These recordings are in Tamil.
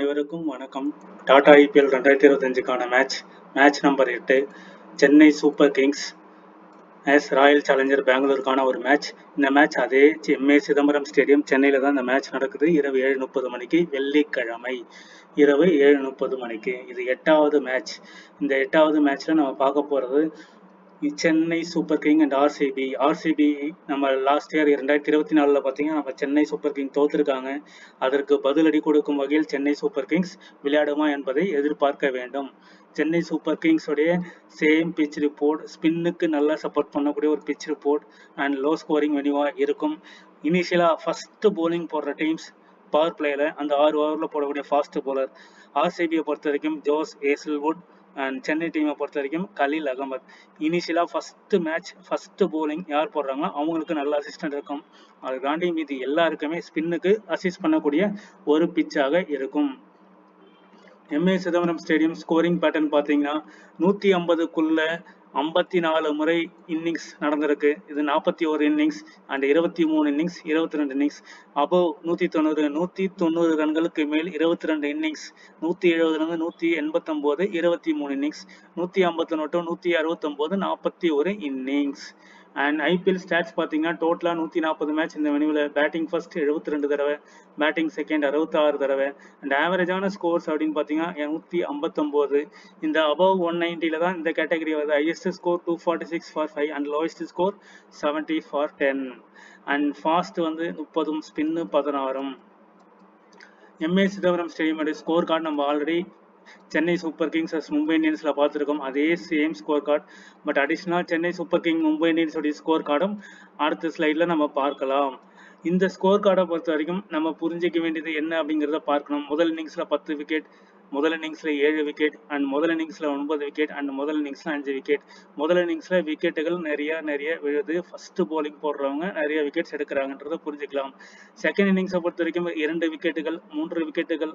அனைவருக்கும் வணக்கம். டாடா ஐபிஎல் 2025க்கான match number 8 Chennai Super Kings Royal Challenger பெங்களூருக்கான ஒரு மேட்ச். இந்த மேட்ச் அதே எம்ஏ சிதம்பரம் ஸ்டேடியம் சென்னையில் தான் இந்த மேட்ச் நடக்குது. இரவு 7:30 மணிக்கு, வெள்ளிக்கிழமை இரவு 7:30 மணிக்கு. இது 8வது மேட்ச். இந்த 8வது மேட்ச்சில் நம்ம பார்க்க போகிறது Chennai Super king and RCB. நம்ம லாஸ்ட் இயர் 2024 பார்த்தீங்கன்னா நம்ம சென்னை சூப்பர் கிங் தோத்துருக்காங்க. அதற்கு பதிலடி கொடுக்கும் வகையில் சென்னை சூப்பர் கிங்ஸ் விளையாடுமா என்பதை எதிர்பார்க்க வேண்டும். சென்னை சூப்பர் கிங்ஸ் உடைய சேம் பிச் ரிப்போர்ட், ஸ்பின்னுக்கு நல்லா சப்போர்ட் பண்ணக்கூடிய ஒரு pitch report and low scoring வெனியூவாக இருக்கும். இனிஷியலாக ஃபர்ஸ்ட் போலிங் போடுற டீம்ஸ் பவர் பிளேயில் அந்த 6 ஓவரில் போடக்கூடிய ஃபாஸ்ட் போலர். ஆர்சிபியை பொறுத்த வரைக்கும் ஜோஸ் ஏசல்வுட் அண்ட் சென்னை டீமை பொறுத்த வரைக்கும் கலீல் அகமது. இனிஷியலாக ஃபர்ஸ்ட் போலிங் யார் போடுறாங்களோ அவங்களுக்கு நல்ல அசிஸ்டன்ட் இருக்கும். அதை தாண்டி மீதி எல்லாருக்குமே ஸ்பின்னுக்கு அசிஸ்ட் பண்ணக்கூடிய ஒரு பிச்சாக இருக்கும். MA Chidambaram stadium scoring pattern பார்த்தீங்கன்னா 150க்குள்ள 54 முறை இன்னிங்ஸ் நடந்திருக்கு. இது 41 innings and 23 innings, 22 innings. Above 190 ரன்களுக்கு மேல் 22 innings, 170 189 23 innings, 151 169 41 innings. And IPL stats பார்த்தீங்கன்னா டோட்டலாக 140 மேட்ச் இந்த வெனியூவில். பேட்டிங் ஃபர்ஸ்ட் 72 தடவை, பேட்டிங் செகண்ட் 66 தடவை. அண்ட் ஆவரேஜான ஸ்கோர்ஸ் அப்படின்னு பார்த்தீங்கன்னா 159. இந்த அபவ் 190 தான் இந்த கேட்டகரி வருது. Highest score 246 for 5 and lowest score 70 for 10. And fast 30, spin 16. MA Chidambaram stadium score card நம்ம already Chennai Super Kings Mumbai இந்தியன்ஸில் பார்த்துருக்கோம். அதே சேம் ஸ்கோர் கார்டு. பட் அடிஷ்னலாக சென்னை சூப்பர் கிங் மும்பை இந்தியன்ஸோடைய ஸ்கோர் கார்டும் அடுத்த ஸ்லைடில் நம்ம பார்க்கலாம். இந்த ஸ்கோர் கார்டை பொறுத்த வரைக்கும் நம்ம புரிஞ்சிக்க வேண்டியது என்ன அப்படிங்கிறத பார்க்கணும். முதல் இன்னிங்ஸில் 10 விக்கெட், முதல் இன்னிங்ஸில் 7 விக்கெட் அண்ட் முதல் இன்னிங்ஸில் 9 விக்கெட் அண்ட் முதல் இன்னிங்ஸில் 5 விக்கெட். முதல் இன்னிங்ஸில் விக்கெட்டுகள் நிறைய விழுது. ஃபர்ஸ்ட் போலிங் போடுறவங்க நிறைய விக்கெட்ஸ் எடுக்கிறாங்கன்றதை புரிஞ்சுக்கலாம். செகண்ட் இன்னிங்ஸை பொறுத்த வரைக்கும் 2 விக்கெட்டுகள், 3 விக்கெட்டுகள்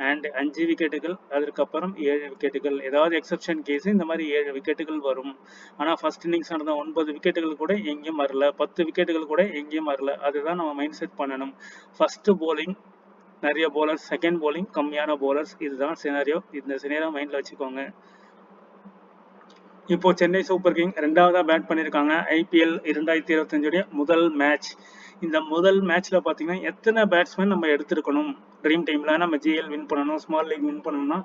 அண்ட் 5 விக்கெட்டுகள், அதற்கப்புறம் 7 விக்கெட்டுகள். ஏதாவது எக்ஸப்ஷன் கேஸ் இந்த மாதிரி 7 விக்கெட்டுகள் வரும். ஆனால் ஃபர்ஸ்ட் இன்னிங்ஸ் நடந்த 9 விக்கெட்டுகள் கூட எங்கேயும் வரல, 10 விக்கெட்டுகள் கூட எங்கேயும் வரல. அதுதான் நம்ம மைண்ட் செட் பண்ணணும். ஃபர்ஸ்ட் போலிங் நிறைய போலர்ஸ், செகண்ட் போலிங் கம்மியான போலர்ஸ். இதுதான் சினாரியோ. இந்த சினாரியோ மைண்ட்ல வச்சுக்கோங்க. இப்போ சென்னை சூப்பர் கிங் 2வதா பேட் பண்ணியிருக்காங்க ஐபிஎல் 2025 முதல் மேட்ச். இந்த முதல் மேட்ச்ல பாத்தீங்கன்னா எத்தனை பேட்ஸ்மேன் நம்ம எடுத்திருக்கணும். ட்ரீம் டீம்ல நம்ம ஜிஎல் வின் பண்ணணும், ஸ்மால் லீக் வின் பண்ணணும்னா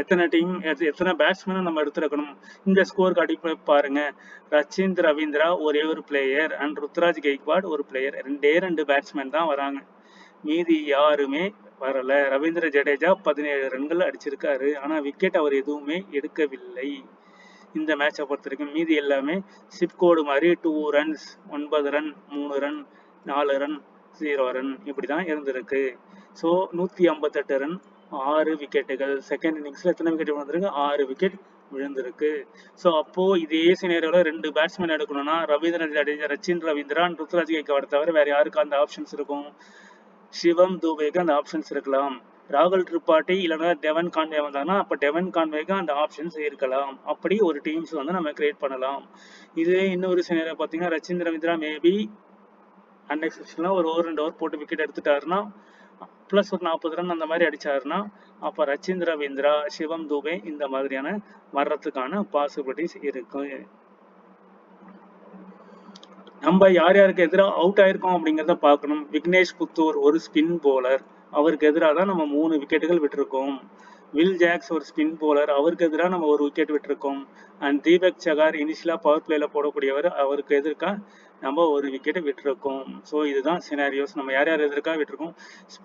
எத்தனை பேட்ஸ்மேனை நம்ம எடுத்திருக்கணும். இந்த ஸ்கோர் கார்டு பாருங்க. ரச்சின் ரவீந்திரா ஒரே ஒரு பிளேயர் அண்ட் ருத்ராஜ் கெய்க்வாட் ஒரு பிளேயர். 2 பேட்ஸ்மேன் தான் வராங்க, மீதி யாருமே வரல. ரவீந்திர ஜடேஜா 17 ரன்கள் அடிச்சிருக்காரு, ஆனா விக்கெட் அவர் எதுவுமே எடுக்கவில்லை. இந்த மேட்சை பொறுத்த வரைக்கும் மீதி எல்லாமே சிப்கோடு மாதிரி 2 runs, 9 run, 3 run, 4 run, 0 run இப்படிதான் இருந்திருக்கு. ஸோ 158 ரன், 6 விக்கெட்டுகள். செகண்ட் இன்னிங்ஸ்ல எத்தனை விக்கெட் விழுந்திருக்கு? 6 விக்கெட் விழுந்திருக்கு. ஸோ அப்போ இதே சினேரியோல 2 பேட்ஸ்மேன் எடுக்கணும்னா ரவீந்திர ஜடேஜா, ரச்சின் ரவீந்திரா, ருத்ராஜ் கெய்க்வாட் தவிர வேற யாருக்கு அந்த ஆப்ஷன்ஸ் இருக்கும்? சிவம் துபேக்கு அந்த ஆப்ஷன்ஸ் இருக்கலாம். ராகுல் திரிபாட்டி இல்லைன்னா டெவன் கான்வே வந்தாங்கன்னா அப்போ டெவன் கான்வேக்கு அந்த ஆப்ஷன்ஸ் இருக்கலாம். அப்படி ஒரு டீம்ஸ் நம்ம கிரியேட் பண்ணலாம். இதே இன்னொரு சினேரியா பார்த்தீங்கன்னா ரச்சின் ரவீந்திரா மேபி அன்எக்செப்ஷனலாக ஒரு ஓவர் 2 ஓவர் போட்டு விக்கெட் எடுத்துட்டாருன்னா ப்ளஸ் ஒரு 40 ரன் அந்த மாதிரி அடிச்சாருன்னா அப்போ ரச்சின் ரவீந்திரா, சிவம் துபே இந்த மாதிரியான வர்றதுக்கான பாசிபிலிட்டிஸ் இருக்கு. நம்ம யாருக்கு எதிராக அவுட் ஆயிருக்கோம் அப்படிங்கிறத பார்க்கணும். விக்னேஷ் புத்தூர் ஒரு ஸ்பின் போலர், அவருக்கு எதிராக தான் நம்ம 3 விக்கெட்டுகள் விட்டுருக்கோம். வில் ஜாக்ஸ் ஒரு ஸ்பின் போலர், அவருக்கு எதிராக நம்ம 1 விக்கெட் விட்டுருக்கோம். அண்ட் தீபக் சகார் இனிஷியலா பவர் பிளேல போடக்கூடியவர், அவருக்கு எதிர்க்கா நம்ம 1 விக்கெட் விட்டுருக்கோம். ஸோ இதுதான் சினாரியோஸ். நம்ம யார் எதிர்க்காக விட்டுருக்கோம்.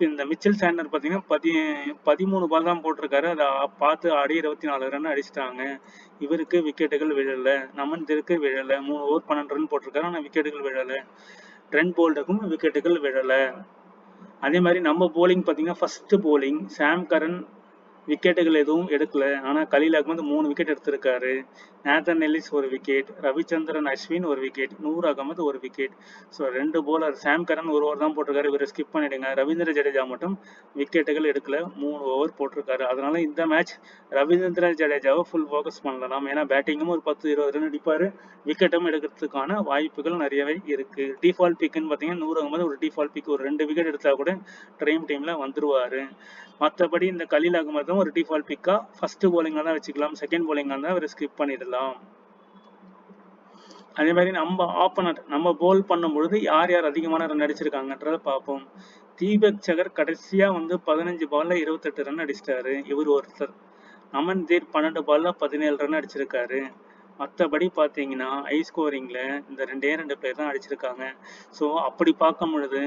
இந்த மிச்சல் சாண்டர் பார்த்தீங்கன்னா 13 பால் தான் போட்டிருக்காரு, அதை பார்த்து ஆடி 24 ரன் அடிச்சிட்டாங்க. இவருக்கு விக்கெட்டுகள் விழல. நமன்திற்கு விழல. 3 ஓவர் 12 ரன் போட்டிருக்காரு, ஆனால் விக்கெட்டுகள் விழல. ட்ரெண்ட் போல்டுக்கும் விக்கெட்டுகள் விழல. அதே மாதிரி நம்ம போலிங் பார்த்தீங்கன்னா ஃபர்ஸ்ட் போலிங் சாம் கரன் விக்கெட்டுகள் எதுவும் எடுக்கல. ஆனால் கலீல் அகமது 3 விக்கெட் எடுத்திருக்காரு. நேதன் எல்லிஸ் ஒரு விக்கெட், ரவிச்சந்திரன் அஸ்வின் ஒரு விக்கெட், நூர் அகமது ஒரு விக்கெட். ஸோ 2 போலர், சாம் கரன் ஒரு ஓவர் தான் போட்டிருக்காரு, இவரை ஸ்கிப் பண்ணிடுங்க. ரவீந்திர ஜடேஜா மட்டும் விக்கெட்டுகள் எடுக்கல, 3 ஓவர் போட்டிருக்காரு. அதனால இந்த மேட்ச் ரவீந்திர ஜடேஜாவை ஃபுல் ஃபோக்கஸ் பண்ணலாம். ஏன்னா பேட்டிங்கும் ஒரு 10-20 ரன் அடிப்பாரு, விக்கெட்டும் எடுக்கிறதுக்கான வாய்ப்புகள் நிறையவே இருக்கு. டிஃபால்ட் பிக்குன்னு பார்த்தீங்கன்னா நூர் அகமது ஒரு டிஃபால்ட் பிக், ஒரு 2 விக்கெட் எடுத்தா கூட ட்ரீம் டீம்ல வந்துருவாரு. மற்றபடி இந்த கலீல் அகமதும் ஒரு டிஃபால்ட் பிக்கா ஃபர்ஸ்ட் போலிங்காக தான் வச்சுக்கலாம், செகண்ட் போலிங்காக தான் அவர் ஸ்கிப் பண்ணிடலாம். அதே மாதிரி நம்ம ஆப்பனட் நம்ம போல் பண்ணும் பொழுது யார் யார் அதிகமான ரன் அடிச்சிருக்காங்கன்றத பார்ப்போம். தீபக் சகர் கடைசியா 15 பால்ல 28 ரன் அடிச்சிட்டாரு, இவர் ஒருத்தர். அமன்தீப் 12 பால்ல 17 ரன் அடிச்சிருக்காரு. மற்றபடி பார்த்தீங்கன்னா ஹை ஸ்கோரிங்ல இந்த 2 பேர் தான் அடிச்சிருக்காங்க. ஸோ அப்படி பார்க்கும் பொழுது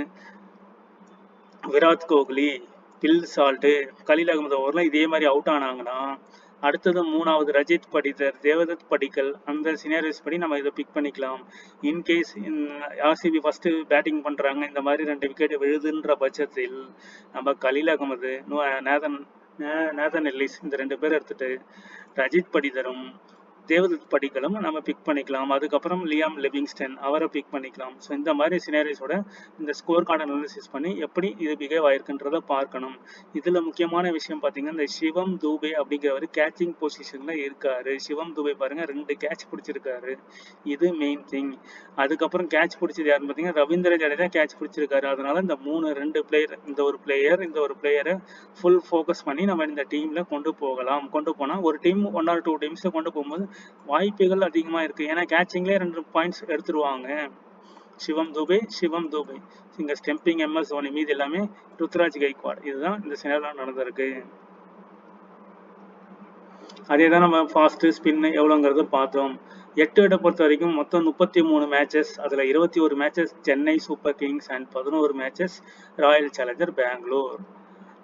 விராட் கோஹ்லி, பில் சால்ட், கலீல் அகமது ஓவர்லாம் இதே மாதிரி அவுட் ஆனாங்கன்னா அடுத்தது 3வது ரஜித் படிதர், தேவதத் படிக்கல், அந்த சினாரியோஸ் படி நம்ம இதை பிக் பண்ணிக்கலாம். இன்கேஸ் ஆர்சிபி ஃபர்ஸ்ட் பேட்டிங் பண்றாங்க, இந்த மாதிரி 2 விக்கெட் விழுதுன்ற பட்சத்தில் நம்ம கலீல் அகமது, நேதன் எல்லிஸ் இந்த 2 பேர் எடுத்துட்டு ரஜித் படிதரும் தேவதத் படிக்கலும் நம்ம பிக் பண்ணிக்கலாம். அதுக்கப்புறம் லியாம் லிவிங்ஸ்டன் அவரை பிக் பண்ணிக்கலாம். ஸோ இந்த மாதிரி சினாரியோஸோட இந்த ஸ்கோர் கார்டு அனாலிசிஸ் பண்ணி எப்படி இது பிஹேவ் ஆயிருக்குன்றத பார்க்கணும். இதுல முக்கியமான விஷயம் பார்த்தீங்கன்னா இந்த சிவம் தூபே அப்படிங்கிறவர் கேட்சிங் பொசிஷன்ல இருக்காரு. சிவம் தூபே பாருங்க 2 கேட்ச் பிடிச்சிருக்காரு, இது மெயின் திங். அதுக்கப்புறம் கேட்ச் பிடிச்சது யாருன்னு பார்த்தீங்கன்னா ரவீந்திர ஜடேஜா கேட்ச் பிடிச்சிருக்காரு. அதனால இந்த 2 பிளேயர், இந்த ஒரு பிளேயரை ஃபுல் ஃபோக்கஸ் பண்ணி நம்ம இந்த டீம்ல கொண்டு போகலாம். கொண்டு போனா ஒரு டீம் 1 or 2 டீம்ஸ்ல கொண்டு போகும்போது வாய்ப்புகள் அதிகமா இருக்கு. ஏன்னா கேட்சிங்லேயே 2 பாயிண்ட்ஸ் எடுத்துருவாங்க சிவம் தூபே. இங்க ஸ்டெம்பிங் MS தோனி, மீது எல்லாமே ருத்ராஜ் கைக்வாட். இதுதான் இந்த சினாரியோல நடந்திருக்கு. அதே தான் நம்ம ஃபாஸ்ட் ஸ்பின் எவ்வளோங்கிறத பார்த்தோம். 8 இட பொறுத்த வரைக்கும் மொத்தம் 33 மேட்சஸ், அதில் 21 matches Chennai Super Kings and 11 matches Royal Challenger Bangalore.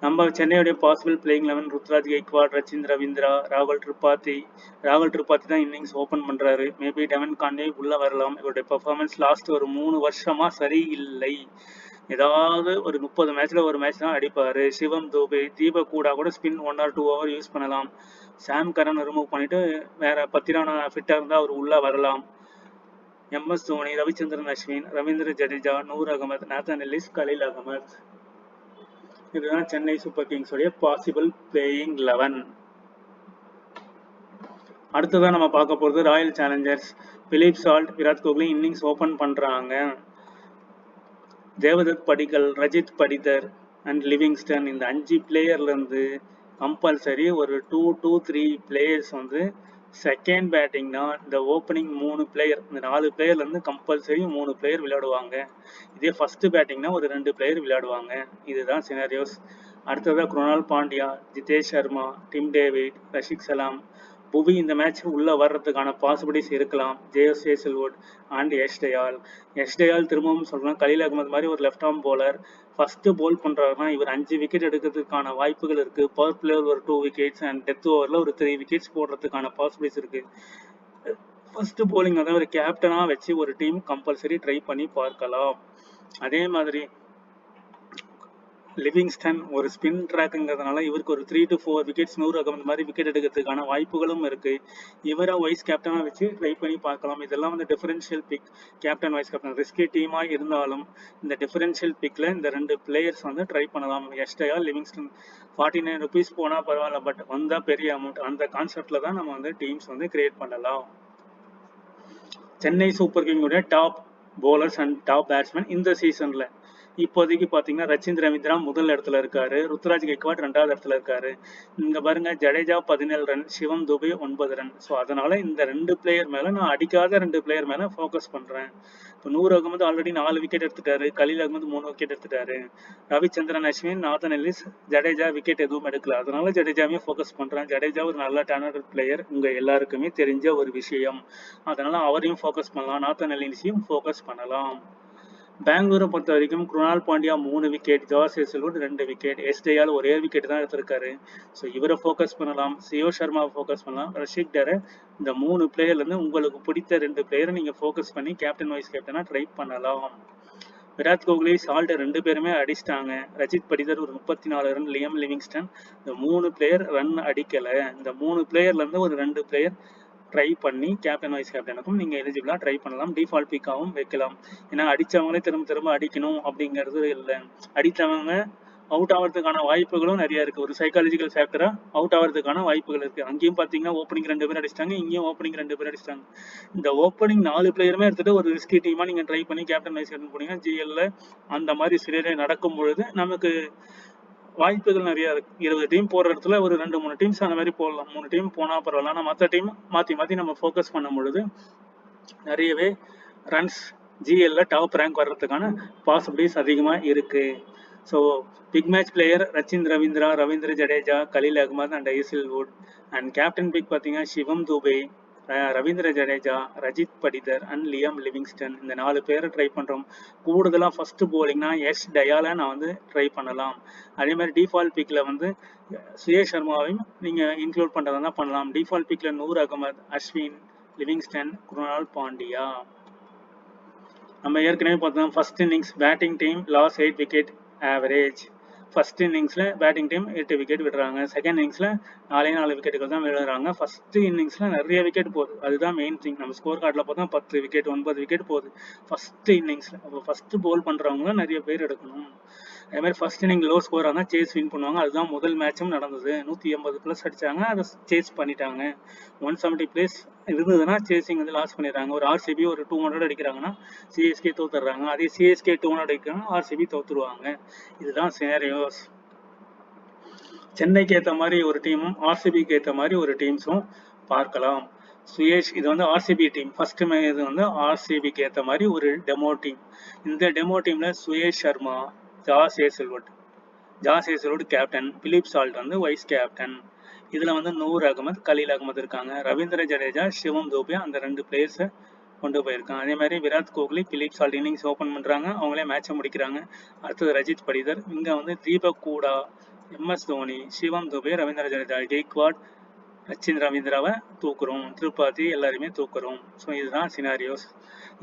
நம்ம சென்னையுடைய பாசிபிள் பிளேயிங் 11 ருத்ராஜ் கைக்வாட், ரச்சின் ரவீந்திரா, ராகுல் திரிபாதி தான் இன்னிங்ஸ் ஓப்பன் பண்றாரு. மேபி டெவன் கான்வே உள்ள வரலாம். இவருடைய பெர்ஃபார்மன்ஸ் லாஸ்ட் ஒரு 3 வருஷமா சரியில்லை. ஏதாவது ஒரு 30 மேட்ச்ல ஒரு மேட்ச் தான் அடிப்பாரு. சிவம் தூபே, தீபக் கூட ஸ்பின் 1 or 2 ஓவர் யூஸ் பண்ணலாம். சாம் கரன் ரிமூவ் பண்ணிட்டு வேற பத்திரானா ஃபிட்டா இருந்தா அவர் உள்ள வரலாம். MS Dhoni, Ravichandran Ashwin, Ravindra Jadeja, Noor Ahmad, Nathan Ellis, Khaleel Ahmed. இதுதான் சென்னை சூப்பர் கிங்ஸ் உடைய பாசிபிள் பிளேயிங் 11. அடுத்ததான் நம்ம பார்க்க போறது Royal Challengers. Phil Salt, Virat Kohli innings open பண்றாங்க. தேவதத் படிக்கல், ரஜித் படிதர் அண்ட் லிவிங்ஸ்டன் இந்த 5 பிளேயர்ல இருந்து கம்பல்சரி ஒரு 2 to 3 பிளேயர்ஸ் செகண்ட் பேட்டிங்னா இந்த ஓப்பனிங் 3 பிளேயர், இந்த 4 பிளேயர்ல இருந்து கம்பல்சரி 3 பிளேயர் விளையாடுவாங்க. இதே ஃபர்ஸ்ட் பேட்டிங்னா ஒரு 2 பிளேயர் விளையாடுவாங்க. இதுதான் சினாரியோஸ். அடுத்ததா குருணால் பாண்டியா, ஜிதேஷ் சர்மா, டிம் டேவிட், ரஷிக் சலாம், புவி இந்த மேட்ச் உள்ள வர்றதுக்கான பாசிபிலிட்டிஸ் இருக்கலாம். ஜேஎஸ் ஹேசல்வுட் அண்ட் எஸ்டயால் திரும்பவும் சொல்றேன், கலீல் அகமது மாதிரி ஒரு லெஃப்ட் ஆர்ம் போலர் ஃபர்ஸ்ட் போல் பண்றாருன்னா இவர் 5 விக்கெட் எடுக்கிறதுக்கான வாய்ப்புகள் இருக்கு. பவர் பிளேயர் ஒரு 2 விக்கெட்ஸ் அண்ட் டெத் ஓவர்ல ஒரு 3 விக்கெட்ஸ் போடுறதுக்கான பாசிபிலிட்டிஸ் இருக்கு. ஃபர்ஸ்ட் போலிங் அதாவது ஒரு கேப்டனா வச்சு ஒரு டீம் கம்பல்சரி ட்ரை பண்ணி பார்க்கலாம். அதே மாதிரி லிவிங்ஸ்டன் ஒரு ஸ்பின் ட்ராக்குங்கிறதுனால இவருக்கு ஒரு 3 to 4 விக்கெட்ஸ், நூறு அகமது மாதிரி விக்கெட் எடுக்கிறதுக்கான வாய்ப்புகளும் இருக்கு. இவரை வைஸ் கேப்டனா வச்சு ட்ரை பண்ணி பார்க்கலாம். இதெல்லாம் differential big, captain vice captain risky டீமா இருந்தாலும் இந்த டிஃபரன்ஷியல் பிக்ல இந்த 2 பிளேயர்ஸ் ட்ரை பண்ணலாம். எஸ்டயா, லிவிங்ஸ்டன் 49 rupees போனா பரவாயில்ல, பட் வந்தா பெரிய அமௌண்ட். அந்த கான்செப்ட்ல தான் நம்ம டீம்ஸ் கிரியேட் பண்ணலாம். சென்னை சூப்பர் கிங்குடைய top bowlers and top batsman இந்த சீசன்ல இப்போதைக்கு பாத்தீங்கன்னா ரச்சின் ரவீந்திரா முதல் இடத்துல இருக்காரு, ருத்ராஜ் கைக்வாட் 2வது இடத்துல இருக்காரு. இங்க பாருங்க, ஜடேஜா 17 ரன், சிவம் தூபே 9 ரன். ஸோ அதனால இந்த 2 பிளேயர் மேல நான் அடிக்காத 2 பிளேயர் மேல ஃபோக்கஸ் பண்றேன். இப்போ நூர் அகமது ஆல்ரெடி 4 விக்கெட் எடுத்துட்டாரு, கலீல் அகமது 3 விக்கெட் எடுத்துட்டாரு, Ravichandran Ashwin, Nathan Ellis, Jadeja wicket எதுவும் எடுக்கல. அதனால ஜடேஜாவே ஃபோக்கஸ் பண்றேன். ஜடேஜா ஒரு நல்ல டேலண்டட் பிளேயர், உங்க எல்லாருக்குமே தெரிஞ்ச ஒரு விஷயம். அதனால அவரையும் ஃபோக்கஸ் பண்ணலாம், நாதன் எல்லிஸையும் ஃபோக்கஸ் பண்ணலாம். பெங்களூரை பொறுத்த வரைக்கும் Krunal Pandya 3 wicket, George Hazlewood 2 wicket, எஸ்டேயால் ஒரே விக்கெட் தான் எடுத்திருக்காரு. ஸோ இவரை ஃபோக்கஸ் பண்ணலாம், சியோ சர்மாவை ஃபோக்கஸ் பண்ணலாம், ரஷிக் டரை. இந்த 3 பிளேயர்ல இருந்து உங்களுக்கு பிடித்த 2 பிளேயரை நீங்க ஃபோக்கஸ் பண்ணி கேப்டன் வைஸ் கேப்டனா ட்ரை பண்ணலாம். விராட் கோலி, சால்ட் 2 பேருமே அடிச்சிட்டாங்க. ரஜித் படிதர் ஒரு 34 ரன், லியம் லிவிங்ஸ்டன் இந்த 3 பிளேயர் ரன் அடிக்கல. இந்த 3 பிளேயர்ல இருந்து ஒரு 2 பிளேயர் ட்ரை பண்ணி கேப்டன் வைஸ் கேப்டனுக்கும் நீங்க எலிஜிபிளா ட்ரை பண்ணலாம். டிஃபால்ட் பிக்காவும் வைக்கலாம். ஏன்னா அடிச்சவங்களே திரும்ப அடிக்கணும் அப்படிங்கிறது இல்லை. அடித்தவங்க அவுட் ஆகிறதுக்கான வாய்ப்புகளும் நிறைய இருக்கு. ஒரு சைக்காலஜிக்கல் ஃபேக்டரா அவுட் ஆகிறதுக்கான வாய்ப்புகள் இருக்கு. அங்கேயும் பாத்தீங்கன்னா ஓப்பனிங் 2 பேர் அடிச்சிட்டாங்க, இங்கேயும் ஓப்பனிங் 2 பேர் அடிச்சிட்டாங்க. இந்த ஓப்பனிங் 4 பிளேயருமே எடுத்துட்டு ஒரு ரிஸ்கி டீமா நீங்க ட்ரை பண்ணி கேப்டன் வைஸ் கேப்டன் போனீங்கன்னா ஜிஎல்ல அந்த மாதிரி சிறிய நடக்கும் பொழுது நமக்கு வாய்ப்புகள் நிறைய இருக்கு. 20 டீம் போற இடத்துல ஒரு 2-3 டீம்ஸ் அந்த மாதிரி போடலாம். 3 டீம் போனா பரவாயில்ல. ஆனா மற்ற டீம் மாத்தி நம்ம ஃபோக்கஸ் பண்ணும் பொழுது நிறையவே ரன்ஸ் ஜிஎல்ல டாப் ரேங்க் வர்றதுக்கான பாசிபிலிட்டிஸ் அதிகமா இருக்கு. So big match player Ravindra Jadeja, Khaleel Ahmed and Hazlewood. And captain pick பார்த்தீங்கன்னா Shivam Dube, Ravindra Jadeja, Rajat Patidar and Liam Livingstone. இந்த 4 பேரை ட்ரை பண்றோம். கூடுதலாக ஃபர்ஸ்ட் போலிங்னா எஸ் டயால நான் வந்து ட்ரை பண்ணலாம். அதே மாதிரி டிஃபால்ட் பிக்ல வந்து சுயேஷ் சர்மாவையும் நீங்க இன்க்ளூட் பண்றதா பண்ணலாம். டிஃபால்ட் பிக்ல நூர் அகமது, அஸ்வின், லிவிங்ஸ்டன், குருணால் பாண்டியா. நம்ம ஏற்கனவே பார்த்தோம் first innings batting team loss 8 wicket average. First இன்னிங்ஸ்ல பேட்டிங் டீம் 8 விக்கெட் விடுறாங்க. செகண்ட் இன்னிங்ஸ்ல 4 விக்கெட்டுகள் தான் விழுறாங்க. ஃபர்ஸ்ட் இன்னிங்ஸ்ல நிறைய விக்கெட் போகுது. அதுதான் மெயின் திங். நம்ம ஸ்கோர் கார்டில் பார்த்தா 10 விக்கெட் 9 விக்கெட் போகுது ஃபர்ஸ்ட் இன்னிங்ஸ்ல. அப்போ ஃபர்ஸ்ட் போல் பண்றவங்க நிறைய பேர் எடுக்கணும். அதே மாதிரி ஃபர்ஸ்ட் இன்னிங் லோ ஸ்கோர் ஆனால் சேஸ் வின் பண்ணுவாங்க. அதுதான் முதல் மேட்சும் நடந்தது. 180+ அடிச்சாங்க, அதை சேஸ் பண்ணிட்டாங்க. 170+ இருந்ததுன்னா சேசிங் வந்து லாஸ் பண்ணிடுறாங்க. ஒரு ஆர்சிபி ஒரு 200 அடிக்கிறாங்கன்னா சிஎஸ்கே தோத்துடுறாங்க. அதே சிஎஸ்கே 200 அடிக்கிறாங்கன்னா ஆர்சிபி தோத்துருவாங்க. இதுதான் சினாரியோஸ். சென்னைக்கு ஏற்ற மாதிரி ஒரு டீமும் ஆர்சிபிக்கு ஏற்ற மாதிரி ஒரு டீம்ஸும் பார்க்கலாம். சுயேஷ் இது வந்து ஆர்சிபி டீம். ஃபர்ஸ்ட் இது வந்து ஆர்சிபிக்கு ஏற்ற மாதிரி ஒரு டெமோ டீம். இந்த டெமோ டீம்ல சுயேஷ் சர்மா, ஜாஸ் ஹேசல்வுட் கேப்டன், பிலிப் சால்ட் வந்து வைஸ் கேப்டன். இதுல வந்து நூர் அகமது, கலீல் அகமது இருக்காங்க. ரவீந்திர ஜடேஜா, சிவம் துபே அந்த 2 பிளேயர்ஸை கொண்டு போயிருக்காங்க. அதே மாதிரி Virat Kohli, Philip salt innings open பண்றாங்க, அவங்களே மேட்சை முடிக்கிறாங்க. அடுத்தது ரஜித் படிதர், இங்க வந்து தீபக் கூடா, MS தோனி, சிவம் துபே, ரவீந்திர ஜடேஜா, கெய்க்வாட், சச்சின் ரவீந்திராவை தூக்குறோம், திரிபாதி எல்லாருமே தூக்குறோம். ஸோ இதுதான் சினாரியோஸ்.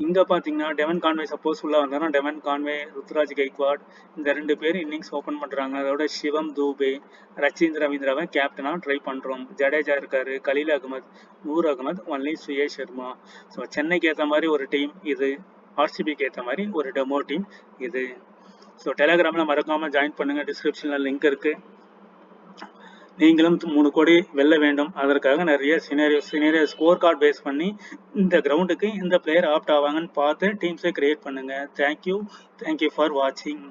இங்க பாத்தீங்கன்னா டெவன் கான்வே சப்போஸ் உள்ள வந்தாலும் டெவன் கான்வே, ருத்ராஜ் கெய்க்வாட் இந்த 2 பேர் இன்னிங்ஸ் ஓப்பன் பண்றாங்க. அதோட சிவம் துபே, சச்சின் ரவீந்திராவை கேப்டனா ட்ரை பண்றோம். ஜடேஜா இருக்காரு, கலீல் அகமது, நூர் அகமது, ஒன்லி சுயேஷ் சர்மா. ஸோ சென்னைக்கு ஏற்ற மாதிரி ஒரு டீம் இது, ஆர்சிபிக்கு ஏற்ற மாதிரி ஒரு டெமோ டீம் இது. ஸோ டெலிகிராம்ல மறக்காம ஜாயின் பண்ணுங்க, டிஸ்கிரிப்ஷன்ல லிங்க் இருக்கு. நீங்களும் 3 கோடி வெல்ல வேண்டும். அதற்காக நிறைய சினாரியோ ஸ்கோர் கார்டு பேஸ் பண்ணி இந்த கிரவுண்டுக்கு இந்த பிளேயர் ஆப்ட் ஆவாங்கன்னு பார்த்து டீம்ஸை கிரியேட் பண்ணுங்க. தேங்க்யூ ஃபார் வாட்சிங்.